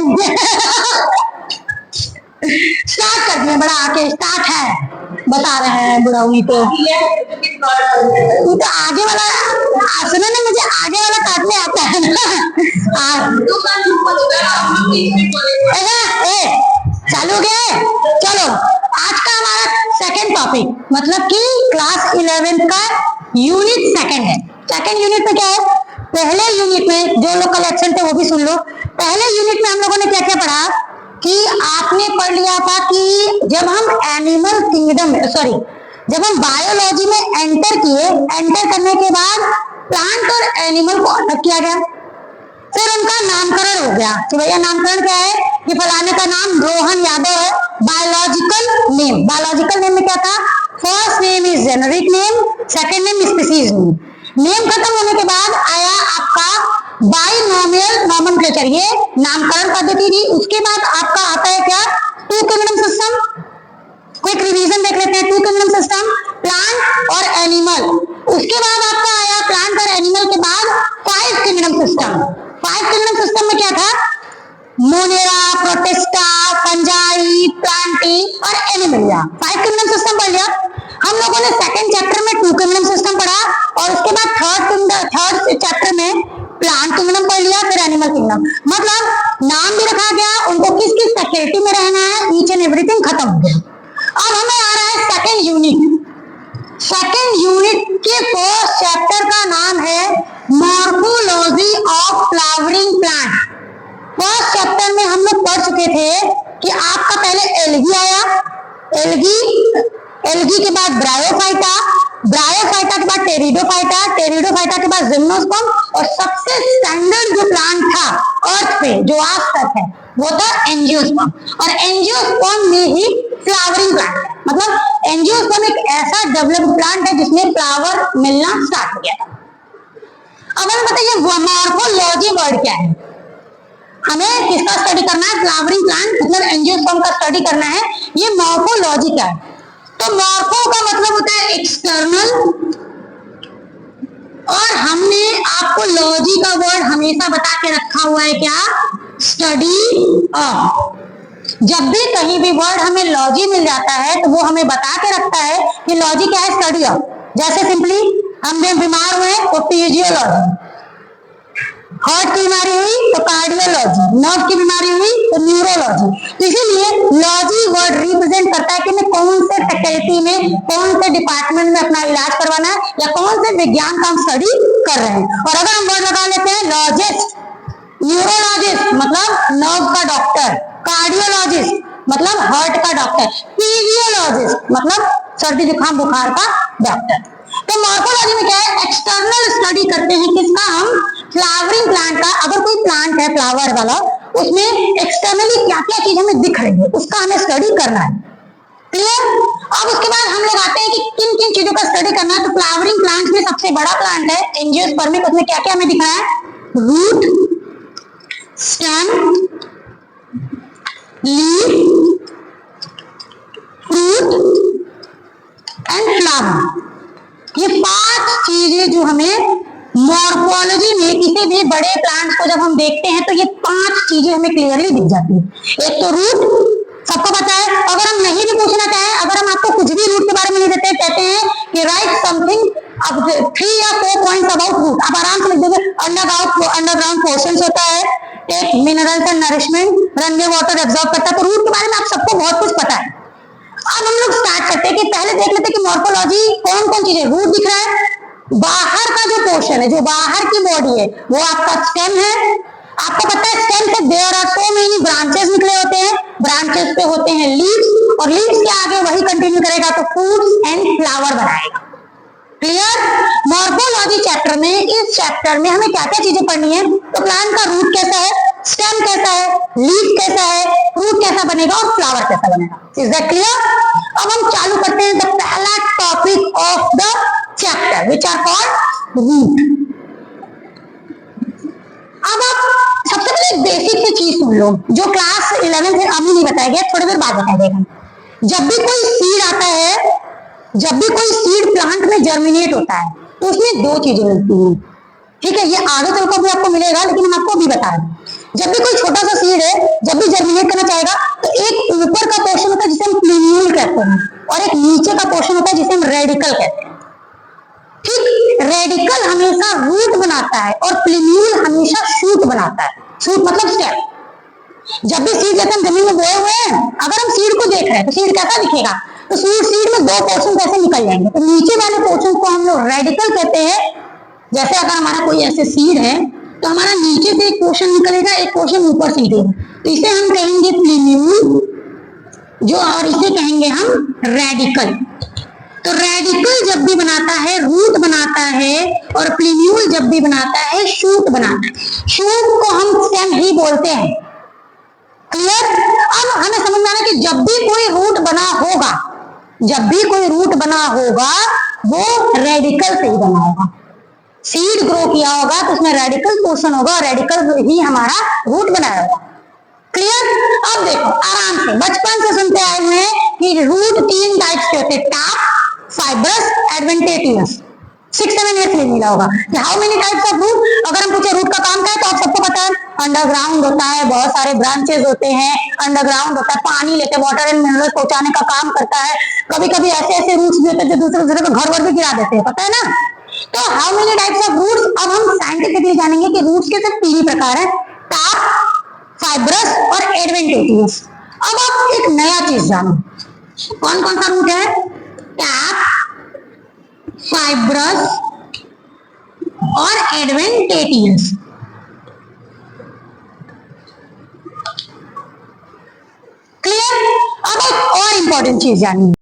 नहीं स्टार्ट कर दिए बड़ा आके स्टार्ट है बता रहे हैं बुढ़ाऊ तो आगे वाला सुनो ना मुझे आगे वाला काटने आता है ना चालू गए। चलो आज का हमारा सेकंड टॉपिक मतलब कि क्लास 11 का यूनिट सेकंड है। सेकंड यूनिट में क्या है, पहले यूनिट में जो लोग कलेक्शन थे वो भी सुन लो। पहले यूनिट में हम लोगों ने क्या क्या पढ़ा कि आपने पढ़ लिया था कि जब हम एनिमल किंगडम जब हम बायोलॉजी में एंटर किए, एंटर करने के बाद प्लांट और एनिमल को अलग किया गया, फिर उनका नामकरण हो गया कि भैया नामकरण क्या है कि फलाने का नाम रोहन यादव है। बायोलॉजिकल नेम, बायोलॉजिकल नेम में क्या था, first name is generic name, second name species name. Name खत्म होने के बाद आया आपका बाइनोमियल नॉमेनक्लेचर, ये नामकरण पद्धति थी। उसके बाद आपका आता है क्या, two kingdom system. Quick revision देख लेते हैं, टू किंगडम सिस्टम, प्लांट और एनिमल। उसके बाद आपका आया प्लांट और एनिमल के बाद five kingdom system. Five kingdom system में क्या था, मोनेरा, प्रोटिस्टा, फंजाई, प्लांटी और एनिमलिया। फाइव किंगडम सिस्टम पढ़ लिया। हम लोगों ने सेकंड चैप्टर में टू किंगडम सिस्टम पढ़ा और उसके बाद थर्ड चैप्टर में प्लांट किंगडम पढ़ लिया, फिर एनिमल किंगडम। मतलब नाम भी रखा गया, उनको किस किस फैकल्टी में रहना है, ईच एंड एवरीथिंग खत्म हो गया। अब हमें आ रहा है सेकंड यूनिट। सेकंड यूनिट के फर्स्ट चैप्टर का नाम है morphology of flowering plant. First chapter में हम लोग पढ़ चुके थे कि आपका पहले एल्गी आया, एल्गी के बाद ब्रायोफाइटा, ब्रायोफाइटा के बाद टेरिडोफाइटा, टेरिडोफाइटा के बाद जिम्नोस्पर्म और सबसे स्टैंडर्ड जो प्लांट था अर्थ पे जो आज तक है वो था एंजियोस्पर्म। और एंजियोस्पर्म में ही फ्लावरिंग प्लांट है, मतलब एंजियोस्पर्म एक ऐसा डेवलप्ड प्लांट है जिसमें फ्लावर मिलना स्टार्ट हो गया था। अब हमें बताइए मॉर्फोलॉजी वर्ड क्या है, हमें किसका स्टडी करना है, फ्लावरिंग प्लांट मतलब एंजियोस्पर्म का स्टडी करना है। ये मॉर्फोलॉजी क्या है, तो मॉर्फो का मतलब होता है एक्सटर्नल और हमने आपको लॉजी का वर्ड हमेशा बता के रखा हुआ है क्या, स्टडी ऑफ। जब भी कहीं भी वर्ड हमें लॉजी मिल जाता है तो वो हमें बता के रखता है कि लॉजी क्या है, स्टडी ऑफ। जैसे सिंपली हम बीमार हुए तो फिजियोलॉजी, हार्ट की बीमारी हुई तो कार्डियोलॉजी, नर्व की बीमारी हुई तो न्यूरोलॉजी। तो इसीलिए लॉजी वर्ड रिप्रेजेंट करता है कि मैं कौन से फैकल्टी में, कौन से डिपार्टमेंट में अपना इलाज करवाना है या कौन से विज्ञान का हम स्टडी कर रहे हैं। और अगर हम वर्ड लगा लेते हैं लॉजिस्ट, न्यूरोलॉजिस्ट मतलब नर्व का डॉक्टर, कार्डियोलॉजिस्ट मतलब हार्ट का डॉक्टर, फिजियोलॉजिस्ट मतलब सर्दी जुकाम बुखार का डॉक्टर। तो मॉर्फोलॉजी में क्या है, एक्सटर्नल स्टडी करते हैं किसका, हम फ्लावरिंग प्लांट का। अगर कोई प्लांट है फ्लावर वाला, उसमें एक्सटर्नली क्या क्या चीज हमें दिख रही है उसका हमें स्टडी करना है। क्लियर। अब उसके बाद हम लोग आते हैं कि किन किन चीजों का स्टडी करना है। तो फ्लावरिंग प्लांट में सबसे बड़ा प्लांट है एंजियोस्पर्म, उसमें क्या क्या हमें दिखा है, root, stem, leaf, fruit and flower. ये पांच चीजें जो हमें मॉर्फोलॉजी में किसी भी बड़े प्लांट को जब हम देखते हैं तो ये पांच चीजें हमें क्लियरली दिख जाती है। एक तो रूट, सबको पता है। अगर हम नहीं भी पूछना चाहें, अगर हम आपको कुछ भी रूट के बारे में नहीं देते, कहते हैं कि राइट समथिंग अब 3 या 4 पॉइंट्स अबाउट रूट, आप आराम से लिख दोगे। अंडरग्राउंड पोर्शंस होता है, take minerals and nourishment, run water absorb करता है। तो रूट के बारे में आप सबको बहुत कुछ पता है। अब हम लोग स्टार्ट करते हैं कि पहले देख लेते हैं कि मॉर्फोलॉजी कौन कौन चीजें, रूट दिख रहा है, बाहर का जो पोर्शन है, जो बाहर की बॉडी है वो आपका स्टेम है। आपको पता है स्टेम से there are so many branches निकले होते हैं, ब्रांचेस पे होते हैं लीव्स और लीव्स के आगे वही कंटिन्यू करेगा तो फ्रूट्स एंड फ्लावर बनाएगा। क्लियर। मॉर्फोलॉजी चैप्टर में, इस चैप्टर में हमें क्या क्या चीजें पढ़नी है, तो प्लांट का रूट कैसा है, स्टेम कैसा है, लीफ कैसा है, फ्रूट कैसा बनेगा और फ्लावर कैसा बनेगा। Is that clear. अब हम चालू करते हैं द पहला topic of the chapter which are called root. अब आप सबसे पहले बेसिक सी चीज सुन लो जो क्लास 11 से अभी नहीं बताया गया, थोड़ी देर बाद बताया जाएगा। जब भी कोई सीड आता है, जब भी कोई सीड प्लांट में जर्मिनेट होता है तो उसमें दो चीजें मिलती हैं। ठीक है, ये आगे चलकर भी आपको मिलेगा लेकिन हम आपको अभी बता रहे हैं। जब भी कोई छोटा सा सीड है, जब भी जर्मिनेट करना चाहेगा, तो एक ऊपर का पोर्शन होता है जिसे हम प्लूम्यूल कहते हैं, और एक नीचे का पोर्शन होता है जिसे हम रेडिकल कहते हैं। ठीक, रेडिकल हमेशा रूट बनाता है और प्लूम्यूल हमेशा शूट बनाता है। शूट मतलब स्टेम। जब भी सीड लेते हैं जमीन में बोए हुए हैं, अगर हम सीड को देख रहे हैं तो सीड कैसा दिखेगा, तो सीड में दो पोर्शन कैसे निकल जाएंगे, तो नीचे वाले पोर्शन को हम लोग रेडिकल कहते हैं। जैसे अगर हमारा कोई ऐसे सीड है तो हमारा नीचे से एक पोर्शन निकलेगा, एक पोर्शन ऊपर से निकलेगा, तो इसे हम कहेंगे प्लूम्यूल जो, और इसे कहेंगे हम रेडिकल। तो रेडिकल जब भी बनाता है रूट बनाता है, और प्लूम्यूल जब भी बनाता है शूट बनाता है। शूट को हम स्टेम ही बोलते हैं। क्लियर? अब हमें समझ में आना कि जब भी कोई रूट बना होगा, जब भी कोई रूट बना होगा वो रेडिकल से ही बना होगा। सीड ग्रो किया होगा तो उसमें रेडिकल पोर्शन होगा, और रेडिकल ही हमारा रूट बनाया होगा। क्लियर? अब देखो आराम से, बचपन से सुनते आए हुए हैं कि रूट 3 टाइप्स के होते हैं, टाप, फाइब्रस, एडवेंटिशियस। 6-7 ईयर्स में मिला होगा कि how many types of root. अगर हम पूछे रूट का काम क्या है तो आप सबको पता है, अंडरग्राउंड होता है, बहुत सारे ब्रांचेस होते हैं, अंडरग्राउंड होता है, पानी लेके वाटर एंड मिनरल्स पहुंचाने का काम करता है। कभी कभी ऐसे ऐसे रूट्स भी होते हैं जो दूसरे को घर वर भी गिरा देते हैं, पता है ना। तो how many types of roots, अब हम साइंटिफिकली जानेंगे कि रूट्स के सिर्फ 3 ही प्रकार है, टाप, फाइब्रस और एडवेंटिशियस। अब आप एक नया चीज जानो, कौन कौन सा रूट है, टाप, फाइब्रस और एडवेंटिशियस। क्लियर? अब एक और इंपॉर्टेंट चीज जानिए,